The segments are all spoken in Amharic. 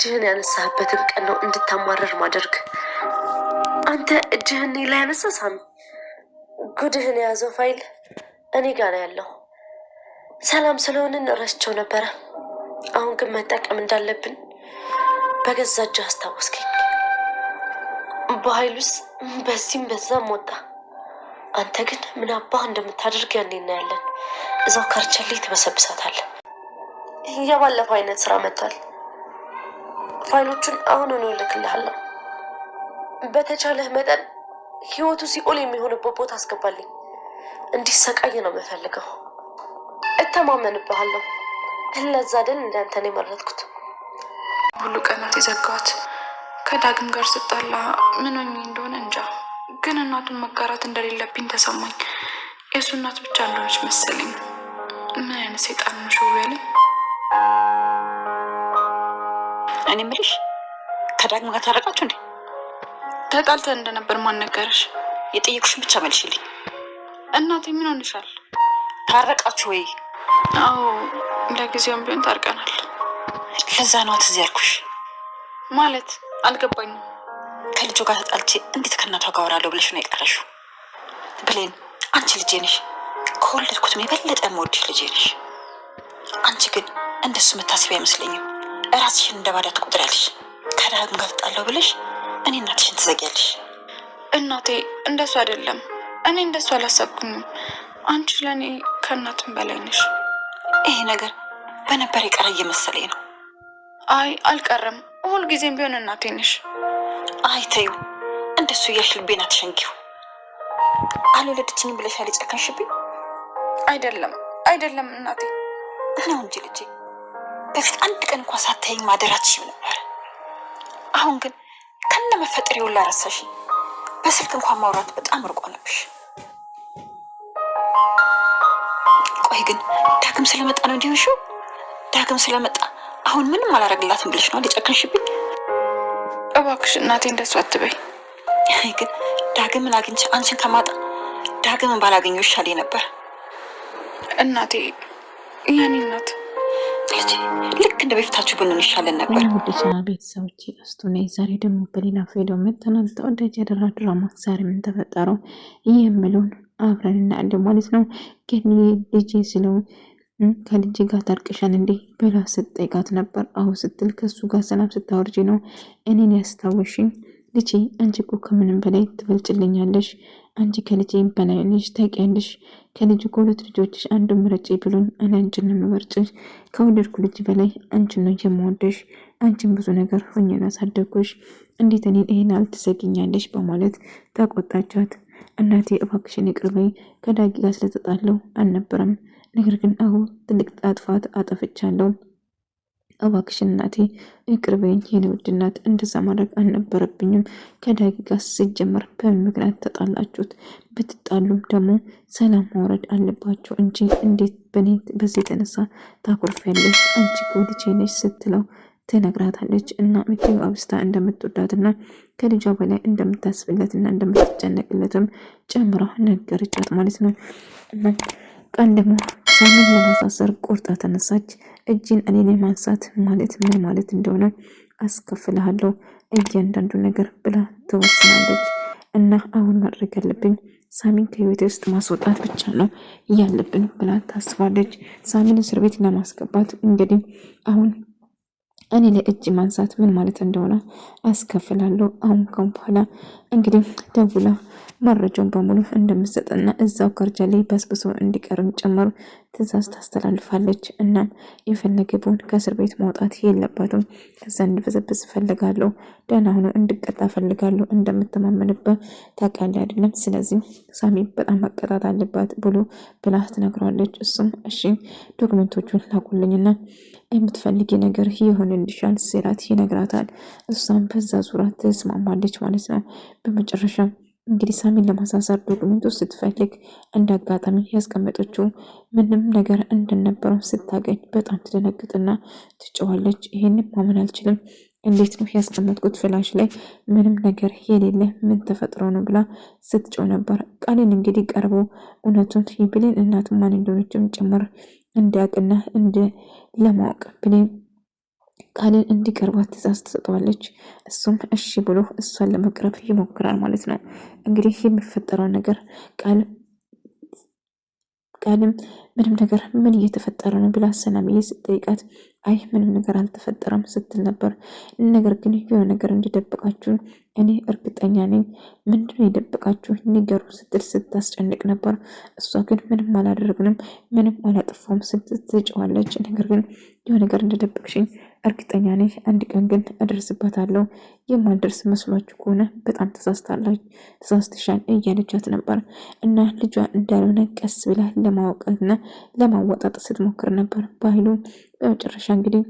እጅህን ያነሳህበትን ቀን ነው እንድታማረር ማደርግ። አንተ እጅህን ላይ ያነሳ ሳሚ፣ ጉድህን የያዘው ፋይል እኔ ጋር ነው ያለው። ሰላም ስለሆንን ረስቸው ነበረ። አሁን ግን መጠቀም እንዳለብን በገዛ እጅህ አስታወስከኝ። በኃይሉስ በዚህም በዛም ወጣ። አንተ ግን ምን አባህ እንደምታደርግ ያኔ እናያለን። እዛው ከርቸሌ ትበሰብሳታለህ። የባለፈው አይነት ስራ መጥቷል። ፋይሎቹን አሁኑኑ እልክልሃለሁ። በተቻለህ መጠን ህይወቱ ሲኦል የሚሆንበት ቦታ አስገባልኝ። እንዲሰቃይ ነው የምፈልገው። እተማመንብሃለሁ። ለዛ ደን እንዳንተን የመረጥኩት። ሁሉ ቀናት የዘጋት ከዳግም ጋር ስጣላ ምን ሆኜ እንደሆነ እንጃ፣ ግን እናቱን መጋራት እንደሌለብኝ ተሰማኝ። የእሱ እናት ብቻ እንደሆነች መሰለኝ። ምን አይነት ሰይጣን ነው ሸው ያለኝ። እኔ ምልሽ ከዳግም ጋር ታረቃችሁ እንዴ? ተጣልተን እንደነበር ማን ነገረሽ? የጠየቁሽን ብቻ መልሽልኝ። እናቴ ምን ሆንሻል? ታረቃችሁ ወይ? አዎ ለጊዜውም ቢሆን ታርቀናል። ለዛ ነው ትዝ ያልኩሽ። ማለት አልገባኝም። ከልጁ ጋር ተጣልቼ እንዴት ከእናቷ ጋር አወራለሁ ብለሽ ነው የቀረሽው? ብሌን አንቺ ልጄ ነሽ። ከወለድኩትም የበለጠ የምወድሽ ልጄ ነሽ። አንቺ ግን እንደሱ መታሰቢ አይመስለኝም። እራስሽን እንደ ባዳ ትቆጥሪያለሽ። ከዳግም ጋር ተጣላሁ ብለሽ እኔ እናትሽን ትዘጊያለሽ። እናቴ እንደሱ አይደለም። እኔ እንደሱ አላሰብኩኝም። አንቺ ለእኔ ከእናትም በላይ ነሽ። ይሄ ነገር በነበር የቀረ እየመሰለኝ ነው። አይ አልቀረም። ሁልጊዜም ቢሆን እናቴ ነሽ። አይ ተይው፣ እንደሱ እያልሽ ልቤን አትሸንጊው። አልወለደችኝም ብለሻል የጨከንሽብኝ። አይደለም እናቴ ነው እንጂ ልጄ። በፊት አንድ ቀን እንኳን ሳታይኝ ማደራችሽም ነበር። አሁን ግን ከነ መፈጠር ይውላ ረሳሽኝ። በስልክ እንኳን ማውራት በጣም ርቆ ነብሽ። ቆይ ግን ዳግም ስለመጣ ነው እንዲሆንሽው? ዳግም ስለመጣ አሁን ምንም አላረግላትም ብለሽ ነው የጨከንሽብኝ? እባክሽ እናቴ እንደሱ አትበይ። ግን ዳግምን አግኝቼ አንቺን ከማጣ ዳግምን ባላገኘው ይሻለኝ ነበር። እናቴ የኔ እናት ልክ እንደ በፊታችሁ ብንሆን ይሻለን ነበር። ውድ ቻናል ቤተሰቦች ቀስቱ ነኝ። ዛሬ ደግሞ በሌላ ቪዲዮ መጥተናል። ተወዳጅ ያደረገ ድራማ ዛሬ ምን ተፈጠረው የምለውን አብረን እናያለን ማለት ነው። ግን ልጄ ስለው ከልጅ ጋር ታርቀሻል እንዴ ብላ ስትጠይቃት ነበር። አዎ ስትል ከሱ ጋር ሰላም ስታወርጂ ነው እኔን ያስታወሽኝ። ልጄ አንቺ እኮ ከምንም በላይ ትበልጭልኛለሽ። አንቺ ከልጄ በላይ ልጅ ታውቂያለሽ። ከልጅ ሁለት ልጆችሽ አንዱ ምረጪ ብሎን እኔ አንቺን ነው የምመርጭሽ። ከወደድኩ ልጅ በላይ አንቺን ነው የምወደሽ። አንቺን ብዙ ነገር ሆኜ ያሳደግኩሽ። እንዴት እኔን ይሄን አልትሰጊኛለሽ በማለት ተቆጣቻት። እናቴ እባክሽን ይቅር በይ፣ ከዳጊ ጋር ስለተጣለው አልነበረም። ነገር ግን አሁን ትልቅ ጥፋት አጠፍቻለሁ። እባክሽን እናቴ ይቅር በይኝ የኔ ውድ እናት፣ እንደዛ ማድረግ አልነበረብኝም። ከዳጊ ጋር ሲጀመር በምን ምክንያት ተጣላችሁት? ብትጣሉም ደግሞ ሰላም ማውረድ አለባቸው እንጂ እንዴት በኔ በዚህ የተነሳ ታኮርፊያለሽ? አንቺ ልጄ ነሽ ስትለው ትነግራታለች። እና እጅግ አብስታ እንደምትወዳትና ከልጇ በላይ እንደምታስብለትና እንደምትጨነቅለትም ጨምራ ነገረቻት ማለት ነው። እና ቀን ደግሞ ሳሚን ለማሳሰር ቆርጣ ተነሳች። እጅን እኔ ላይ ማንሳት ማለት ምን ማለት እንደሆነ አስከፍልሃለሁ እያንዳንዱ ነገር ብላ ትወስናለች። እና አሁን ማድረግ ያለብኝ ሳሚን ከህይወቴ ውስጥ ማስወጣት ብቻ ነው ያለብን ብላ ታስባለች። ሳሚን እስር ቤት ለማስገባት እንግዲህ አሁን እኔ ለእጅ ማንሳት ምን ማለት እንደሆነ አስከፍላለሁ። አሁን በኋላ እንግዲህ ደውላ መረጃውን በሙሉ እንደምትሰጥና እዛው ከርጃ ላይ በስብሶ እንዲቀርም ጨምሮ ትዕዛዝ ታስተላልፋለች። እናም የፈለገ ቢሆን ከእስር ቤት መውጣት የለባትም። ከዛ እንድበዘብዝ ፈልጋለሁ፣ ደህና ሆኖ እንድቀጣ ፈልጋለሁ። እንደምትማመንበት ታውቃለህ አይደለም? ስለዚህ ሳሚ በጣም መቀጣት አለባት ብላ ትነግረዋለች። እሱም እሺ ዶክመንቶቹን ላኩልኝና የምትፈልጊ ነገር ይሆንልሻል ሲላት ይነግራታል። እሷም በዛ ዙራ ትስማማለች ማለት ነው። በመጨረሻ እንግዲህ ሳሚን ለማሳሰር ዶክመንቱ ስትፈልግ እንደ አጋጣሚ ያስቀመጠችው ምንም ነገር እንደነበረው ስታገኝ በጣም ትደነግጥና ትጮዋለች። ይሄንን ማመን አልችልም፣ እንዴት ነው ያስቀመጥኩት ፍላሽ ላይ ምንም ነገር የሌለ ምን ተፈጥሮ ነው ብላ ስትጮው ነበር። ቃልን እንግዲህ ቀርቦ እውነቱን የብሌን እናት ማን እንደሆነችም ጭምር እንዲያውቅና ለማወቅ ብሌን ቃልን እንዲቀርባት ትዕዛዝ ትሰጠዋለች። እሱም እሺ ብሎ እሷን ለመቅረብ ይሞክራል ማለት ነው። እንግዲህ የሚፈጠረው ነገር ቃልም ምንም ነገር ምን እየተፈጠረ ነው ብላ ሰላምዬ ስትጠይቃት አይ ምንም ነገር አልተፈጠረም ስትል ነበር። ነገር ግን የሆነ ነገር እንዲደብቃችሁ እኔ እርግጠኛ ነኝ። ምንድነው የደብቃችሁ ንገሩ ስትል ስታስጨንቅ ነበር። እሷ ግን ምንም አላደረግንም፣ ምንም አላጠፋም ስትል ትጨዋለች። ነገር ግን የሆነ ነገር እንደደብቅሽኝ እርግጠኛ ነኝ። አንድ ቀን ግን እደርስበታለሁ። የማልደርስ መስሏችሁ ከሆነ በጣም ተሳስተሻል እያለቻት ነበር። እና ልጇ እንዳልሆነ ቀስ ብላ ለማወቅና ለማወጣት ስትሞክር ነበር። በመጨረሻ እንግዲህ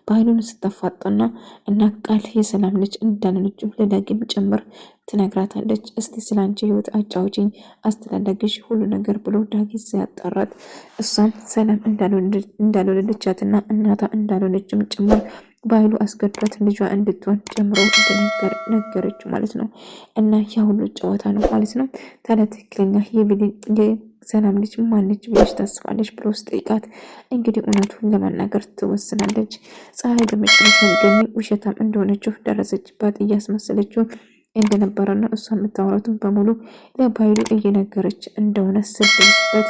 ባህሉን ስታፋጣና እና ቃል የሰላም ልጅ እንዳልሆነችው ለዳግም ጭምር ትነግራታለች። እስቲ ስላንቺ ህይወት አጫውጪኝ፣ አስተዳደግሽ፣ ሁሉ ነገር ብሎ ዳጊ ሲያጣራት እሷም ሰላም እንዳልወለደቻትና እናቷ እንዳልሆነችም ጭምር ባህሉ አስገድዷት ልጇ እንድትሆን ጨምሮ ነገረች ማለት ነው። እና ያ ሁሉ ጨዋታ ነው ማለት ነው። ታዲያ ትክክለኛ ሰላም ልጅ ማነች ብለሽ ታስባለች ብሎ ስጠይቃት እንግዲህ እውነቱን ለመናገር ትወስናለች። ፀሐይ በመጨረሻ ገኒ ውሸታም እንደሆነችው ደረሰችባት። እያስመሰለችው እንደነበረና እሷ የምታወራቱን በሙሉ ለባይሉ እየነገረች እንደሆነ ስደርስበት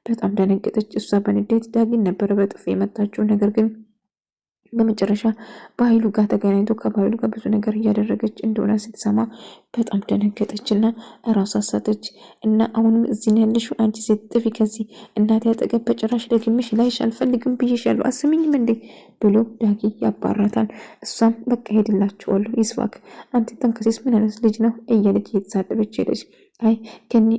በጣም ደነገጠች። እሷ በንዴት ዳጊን ነበረ በጥፊ የመታችው። ነገር ግን በመጨረሻ በኃይሉ ጋር ተገናኝቶ ከባይሉ ጋር ብዙ ነገር እያደረገች እንደሆነ ስትሰማ በጣም ደነገጠች እና ራሷ ሳተች። እና አሁንም እዚህ ነው ያለሽው አንቺ ሴት ጥፊ ከዚህ እናቴ አጠገብ በጭራሽ ደግምሽ ላይሽ አልፈልግም ብዬሻለሁ አስሚኝም እንዴ ብሎ ዳጊ ያባራታል። እሷም በቃ ሄድላችኋለሁ ይስፋክ አንተ ተንከሲስ ምን አይነት ልጅ ነው እያለች እየተሳደበች ሄደች። አይ ገኒ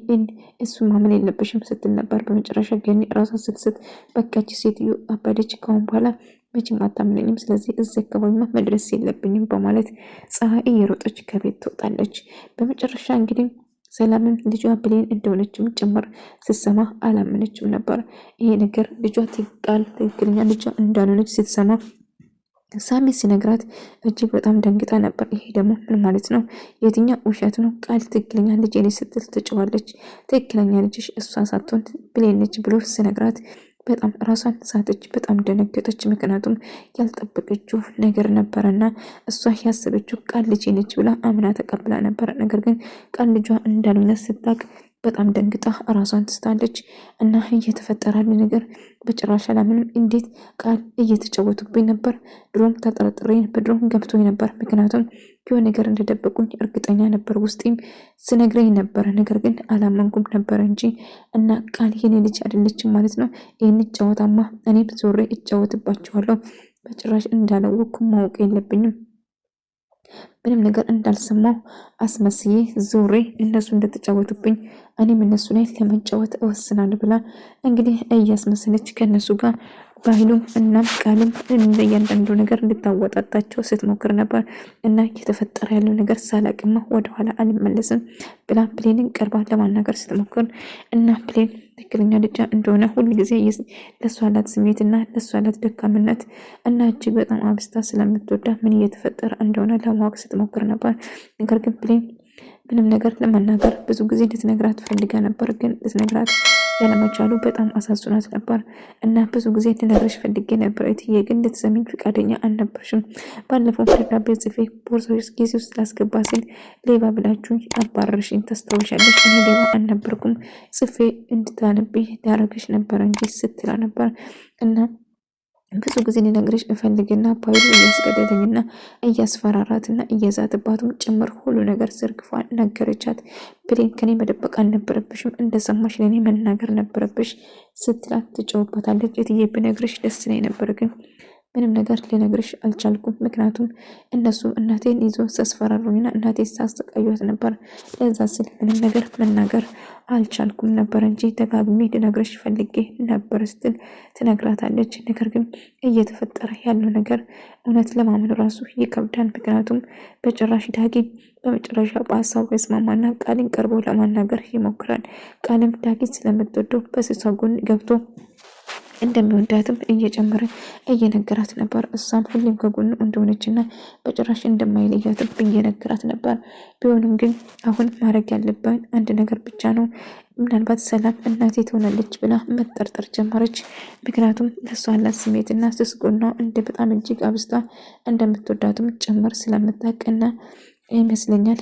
እሱ ማመን የለብሽም ስትል ነበር። በመጨረሻ ገኒ ራሷን ስትስት በቃች ሴትዮ አባደች፣ ካሁን በኋላ መቼም አታምነኝም፣ ስለዚህ እዚህ አካባቢማ መድረስ የለብኝም በማለት ፀሐይ እየሮጠች ከቤት ትወጣለች። በመጨረሻ እንግዲህ ሰላምም ልጇ ብሌን እንደሆነችም ጭምር ስትሰማ አላመነችም ነበር። ይሄ ነገር ልጇ ትክክለኛ ልጇ እንዳልሆነች ስትሰማ ሳሚ ሲነግራት እጅግ በጣም ደንግጣ ነበር። ይሄ ደግሞ ምን ማለት ነው? የትኛው ውሸት ነው? ቃል ትክክለኛ ልጅ እኔ ስትል ትጨዋለች። ትክክለኛ ልጅሽ እሷ ሳትሆን ብሌን ነች ብሎ ሲነግራት በጣም ራሷን ሳተች። በጣም ደነገጠች። ምክንያቱም ያልጠበቀችው ነገር ነበረና እሷ ያሰበችው ቃል ልጅ ነች ብላ አምና ተቀብላ ነበረ። ነገር ግን ቃል ልጇ እንዳልሆነ ስታቅ በጣም ደንግጣ ራሷን ትስታለች። እና እየተፈጠረ ያለ ነገር በጭራሽ አላምንም። እንዴት ቃል እየተጫወቱብኝ ነበር። ድሮም ተጠረጥሬ ነበር፣ ድሮም ገብቶኝ ነበር። ምክንያቱም የሆነ ነገር እንደደበቁኝ እርግጠኛ ነበር፣ ውስጤም ስነግረኝ ነበረ። ነገር ግን አላመንኩም ነበረ እንጂ እና ቃል የኔ ልጅ አይደለችም ማለት ነው። ይህን ጨዋታማ እኔም ዞሬ እጫወትባቸዋለሁ። በጭራሽ እንዳላወቅኩ ማወቅ የለብኝም። ምንም ነገር እንዳልሰማው አስመስዬ ዞሬ እነሱ እንደተጫወቱብኝ እኔም እነሱ ላይ ለመጫወት እወስናለሁ ብላ እንግዲህ እያስመሰለች ከነሱ ጋር ባህሉም እናም ቃልም እያንዳንዱ ነገር እንድታወጣጣቸው ስትሞክር ነበር። እና እየተፈጠረ ያለው ነገር ሳላቅማ ወደኋላ አልመለስም ብላ ፕሌንን ቀርባ ለማናገር ስትሞክር እና ፕሌን ትክክለኛ ልጇ እንደሆነ ሁሉ ጊዜ ለእሷ ያላት ስሜት እና ለእሷ ያላት ደካምነት እና እጅግ በጣም አብስታ ስለምትወዳ ምን እየተፈጠረ እንደሆነ ለማወቅ ስትሞክር ነበር። ነገር ግን ፕሌን ምንም ነገር ለመናገር ብዙ ጊዜ ልትነግራት ፈልጋ ነበር፣ ግን ልትነግራት ያለመቻሉ በጣም አሳዝኗት ነበር። እና ብዙ ጊዜ ልነግርሽ ፈልጌ ነበር እትዬ፣ ግን ልትሰሚኝ ፈቃደኛ አልነበርሽም። ባለፈው ደብዳቤ ጽፌ ቦርሳሽ ጊዜ ውስጥ ላስገባ ሲል ሌባ ብላችሁ አባረርሽኝ፣ ታስታውሻለሽ? እኔ ሌባ አልነበርኩም፣ ጽፌ እንድታነቢ ዳረግሽ ነበር እንጂ ስትላ ነበር። እና ብዙ ጊዜ ሊነግርሽ እፈልግና ፓይሉ እያስገደደኝና እያስፈራራትና እየዛትባትም ጭምር ሁሉ ነገር ዘርግፏል ነገረቻት። ብሌን ከኔ መደበቅ አልነበረብሽም፣ እንደሰማሽ ለእኔ መናገር ነበረብሽ ስትላት ትጨውባታለች። እትዬ ብነግርሽ ደስ ላይ ነበር፣ ግን ምንም ነገር ልነግርሽ አልቻልኩም። ምክንያቱም እነሱ እናቴን ይዞ ሳስፈራሩኝና እናቴ ሳሰቃዩት ነበር። ለዛ ስል ምንም ነገር መናገር አልቻልኩም ነበር እንጂ ደጋግሜ ልነግርሽ ፈልጌ ነበር ስትል ትነግራታለች። ነገር ግን እየተፈጠረ ያለው ነገር እውነት ለማመን ራሱ ይከብዳል። ምክንያቱም በጭራሽ ዳጊ በመጨረሻ በሀሳቡ ይስማማና ቃልን ቀርቦ ለማናገር ይሞክራል። ቃልም ዳጊ ስለምትወደው በስሷ ጎን ገብቶ እንደሚወዳትም እየጨመረ እየነገራት ነበር። እሷም ሁሌም ከጎኑ እንደሆነችና በጭራሽ እንደማይለያትም እየነገራት ነበር። ቢሆንም ግን አሁን ማድረግ ያለብን አንድ ነገር ብቻ ነው። ምናልባት ሰላም እናቴ ትሆናለች ብላ መጠርጠር ጀመረች። ምክንያቱም ለእሷ ያላት ስሜትና ስስጎና እንደ በጣም እጅግ አብዝታ እንደምትወዳትም ጭምር ስለምታውቅና ይመስለኛል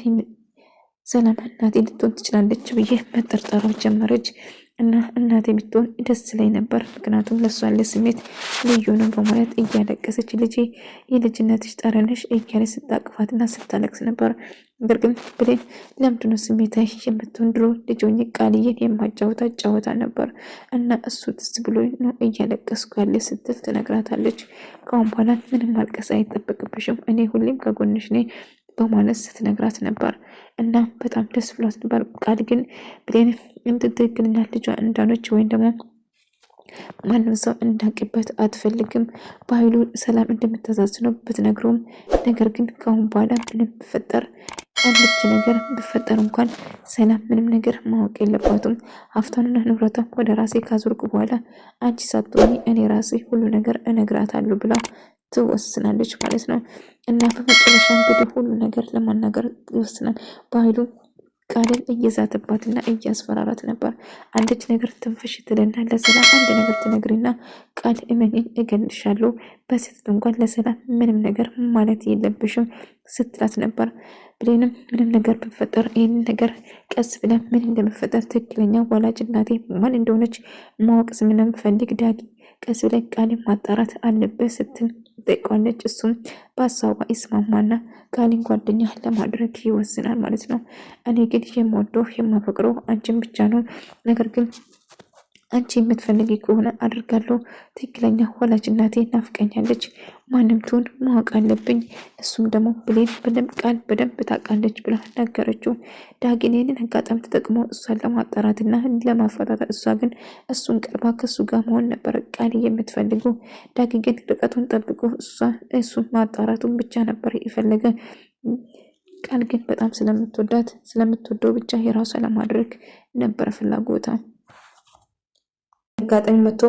ሰላም እናቴ ልትሆን ትችላለች ብዬ መጠርጠሯ ጀመረች። እና እናቴ ብትሆን ደስ ላይ ነበር፣ ምክንያቱም ለእሷ ያለ ስሜት ልዩ ነው በማለት እያለቀሰች ልጄ የልጅነትሽ ጠረንሽ እያለች ስታቅፋትና ስታለቅስ ነበር። ነገር ግን ብሌን ለምንድነው ስሜታዊ የምትሆን? ድሮ ልጅ ሆኜ ቃልዬን የማጫወታት ጫወታ ነበር እና እሱ ደስ ብሎ ነው እያለቀስኩ ያለ ስትል ትነግራታለች። ከአሁን በኋላ ምንም ማልቀስ አይጠበቅብሽም፣ እኔ ሁሌም ከጎንሽ ነኝ በማለት ስትነግራት ነበር። እና በጣም ደስ ብሏት ነበር። ቃል ግን ብሌን ትክክለኛ ልጇ እንዳኖች ወይም ደግሞ ማንም ሰው እንዳቅበት አትፈልግም። በኃይሉ ሰላም እንደምታዛዝነው ብትነግረውም ነገር ግን ከአሁን በኋላ ምንም ብፈጠር አንድች ነገር ብፈጠር እንኳን ሰላም ምንም ነገር ማወቅ የለባትም። ሀብቷንና ንብረቷን ወደ ራሴ ካዞርኩ በኋላ አንቺ ሳትሆኚ እኔ ራሴ ሁሉ ነገር እነግራታለሁ ብላ ትወስናለች ማለት ነው። እና በመጨረሻ እንግዲህ ሁሉ ነገር ለማናገር ይወስናል። በኃይሉ ቃልን እየዛተባትና እያስፈራራት ነበር። አንድች ነገር ትንፍሽ ትልና ለሰላም አንድ ነገር ትነግሪና ቃል እመኝኝ እገልሻለሁ፣ በስህተት እንኳን ለሰላም ምንም ነገር ማለት የለብሽም ስትላት ነበር። ብሌንም ምንም ነገር ብፈጠር ይህን ነገር ቀስ ብለን ምን እንደምፈጠር ትክክለኛ ወላጅ እናቴ ማን እንደሆነች ማወቅ ስለምፈልግ ዳጊ ቀስ ብለን ቃልን ማጣራት አለበት ስትል ጠይቋለች። እሱም በሀሳቧ ይስማማና ቃልን ጓደኛ ለማድረግ ይወስናል ማለት ነው። እኔ ግን የምወደው የማፈቅረው አንቺን ብቻ ነው። ነገር ግን አንቺ የምትፈልጊ ከሆነ አድርጋለሁ። ትክክለኛ ወላጅ እናቴ ናፍቀኛለች፣ ማንም ትሁን ማወቅ አለብኝ። እሱም ደግሞ ብሌን በደንብ ታውቃለች ብላ ነገረችው። ዳግን ይህንን አጋጣሚ ተጠቅሞ እሷን ለማጣራትና ለማፈራራት፣ እሷ ግን እሱን ቀርባ ከሱ ጋር መሆን ነበር ቃል የምትፈልገው። ዳግ ግን ርቀቱን ጠብቆ እሱን ማጣራቱን ብቻ ነበር የፈለገ። ቃል ግን በጣም ስለምትወደው ብቻ የራሷ ለማድረግ ነበር ፍላጎታ። አጋጣሚ መጥቶ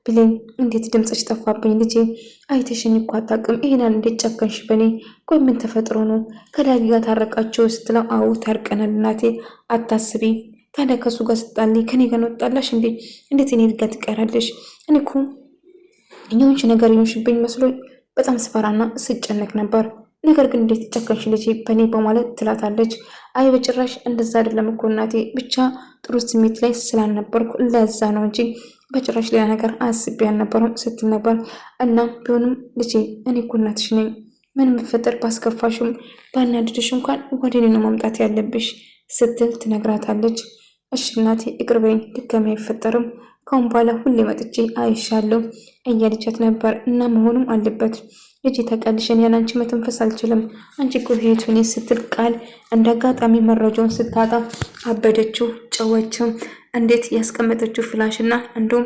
ብሌን እንዴት ድምፅሽ ጠፋብኝ ልጄ፣ አይተሽኝ እኮ አታውቅም፣ ይሄናል እንዴት ጨከንሽ በኔ? ቆይ ምን ተፈጥሮ ነው? ከዳጊ ጋር ታረቃቸው ስትለው አዎ ታርቀናል እናቴ አታስቢ። ታዲያ ከሱ ጋር ስጣልኝ ከኔ ጋር ወጣላሽ እንዴ? እንዴት እኔ ጋር ትቀራለሽ? እኔ እኮ የሆንሽ ነገር የሆንሽብኝ መስሎኝ በጣም ስፈራና ስጨነቅ ነበር። ነገር ግን እንዴት ጨከንሽ ልጄ በኔ በማለት ትላታለች። አይ በጭራሽ እንደዛ አይደለም እኮ እናቴ፣ ብቻ ጥሩ ስሜት ላይ ስላልነበርኩ ለዛ ነው እንጂ በጭራሽ ሌላ ነገር አስቤ አልነበረም ስትል ነበር። እና ቢሆንም ልጄ እኔ እኮ እናትሽ ነኝ፣ ምንም ብፈጠር ባስከፋሽም ባናድድሽ እንኳን ወደ እኔ ነው መምጣት ያለብሽ ስትል ትነግራታለች። እሺ እናቴ ይቅር በይኝ፣ ድጋሚ አይፈጠርም፣ ከአሁን በኋላ ሁሌ መጥቼ አይሻለሁ እያለቻት ነበር። እና መሆኑም አለበት ልጄ ታውቃለሽን፣ ያላንቺ መተንፈስ አልችልም፣ አንቺ እኮ ህይወት ሆኔ ስትል ቃል እንደ አጋጣሚ መረጃውን ስታጣ አበደችው፣ ጨወችው። እንዴት ያስቀመጠችው ፍላሽ እና እንዲሁም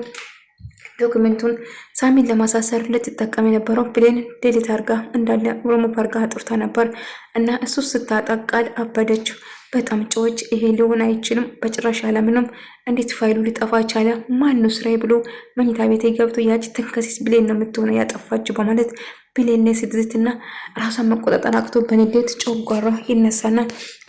ዶክመንቱን ሳሚን ለማሳሰር ልትጠቀም የነበረው ብሌን ዴሊት አርጋ እንዳለ ሮሞቭ አርጋ አጥፍታ ነበር። እና እሱ ስታጣ ቃል አበደችው። በጣም ጨዎች። ይሄ ሊሆን አይችልም በጭራሽ አላምንም። እንዴት ፋይሉ ሊጠፋ ቻለ? ማን ነው ስራዬ ብሎ መኝታ ቤት ገብቶ ያቺ ተንከሲስ ብሌን ነው የምትሆነው ያጠፋችው በማለት ብሌን ስትዝትና ራሷን መቆጣጠር አቅቶ በንዴት ጨጓራ ይነሳና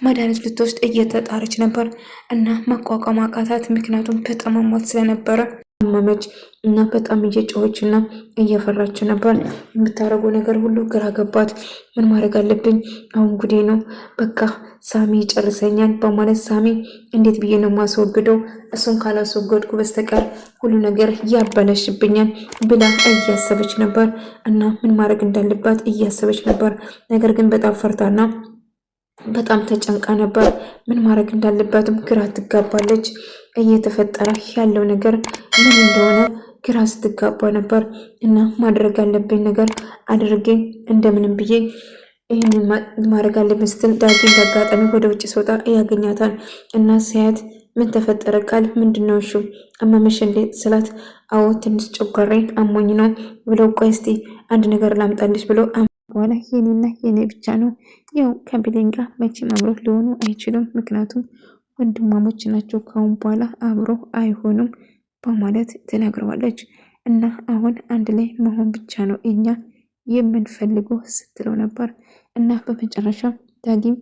መድኃኒት ልትወስድ እየተጣረች ነበር እና መቋቋም አቃታት። ምክንያቱም በጣም አሟት ስለነበረ አመመች እና በጣም እየጮኸች እና እየፈራች ነበር። የምታደርገው ነገር ሁሉ ግራ ገባት። ምን ማድረግ አለብኝ አሁን? ጉዴ ነው በቃ ሳሚ ይጨርሰኛል በማለት ሳሚ እንዴት ብዬ ነው ማስወግደው? እሱን ካላስወገድኩ በስተቀር ሁሉ ነገር ያበላሽብኛል ብላ እያሰበች ነበር እና ምን ማድረግ እንዳለባት እያሰበች ነበር። ነገር ግን በጣም ፈርታና በጣም ተጨንቃ ነበር። ምን ማድረግ እንዳለባትም ግራ ትጋባለች። እየተፈጠረ ያለው ነገር ምን እንደሆነ ግራ ስትጋባ ነበር እና ማድረግ ያለብኝ ነገር አድርጌ እንደምንም ብዬ ይህንን ማድረግ አለብኝ ስትል ዳጊ እንዳጋጣሚ ወደ ውጭ ስወጣ ያገኛታል እና ሲያት ምን ተፈጠረ ቃል ምንድነው እሹ አመመሽ እንዴ ስላት አዎ ትንሽ ጨጓራዬን አሞኝ ነው ብለው ቆይ እስቲ አንድ ነገር ላምጣልሽ ብለው በኋላ የኔና የኔ ብቻ ነው። ያው ከብሌን ጋር መቼም አብሮ ሊሆኑ አይችሉም፣ ምክንያቱም ወንድማሞች ናቸው። ካሁን በኋላ አብሮ አይሆኑም በማለት ትነግረዋለች። እና አሁን አንድ ላይ መሆን ብቻ ነው እኛ የምንፈልገው ስትለው ነበር። እና በመጨረሻ ዳጊም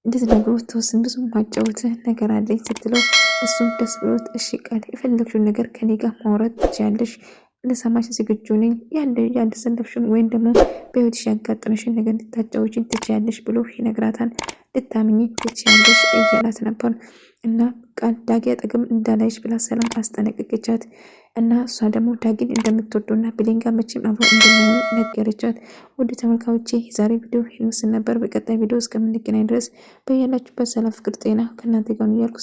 እንድትነግሩት ተወስን ብዙ ማጫወት ነገር አለኝ ስትለው እሱም ደስ ብሎት እሺ ቃል የፈለግሽውን ነገር ከኔ ጋር ማውራት ትችያለሽ፣ ለሰማሽ ዝግጁ ነኝ፣ ያልተሰለፍሽን ወይም ደግሞ በህይወትሽ ያጋጠመሽን ነገር ልታጫወችን ትችያለሽ ብሎ ይነግራታል። ልታምኝ ትችያለሽ እያላት ነበር። እና ቃል ዳጊ አጠገብ እንዳላይሽ ብላ ሰላም አስጠነቀቀቻት። እና እሷ ደግሞ ዳጊን እንደምትወደውና ብሌን ጋር መቼም አብሮ እንደሚሆኑ ነገረቻት። ወደ ተመልካዮቼ የዛሬ ቪዲዮ ይመስል ነበር። በቀጣይ ቪዲዮ እስከምንገናኝ ድረስ በያላችሁበት ሰላም፣ ፍቅር፣ ጤና ከእናንተ ጋር እያልኩ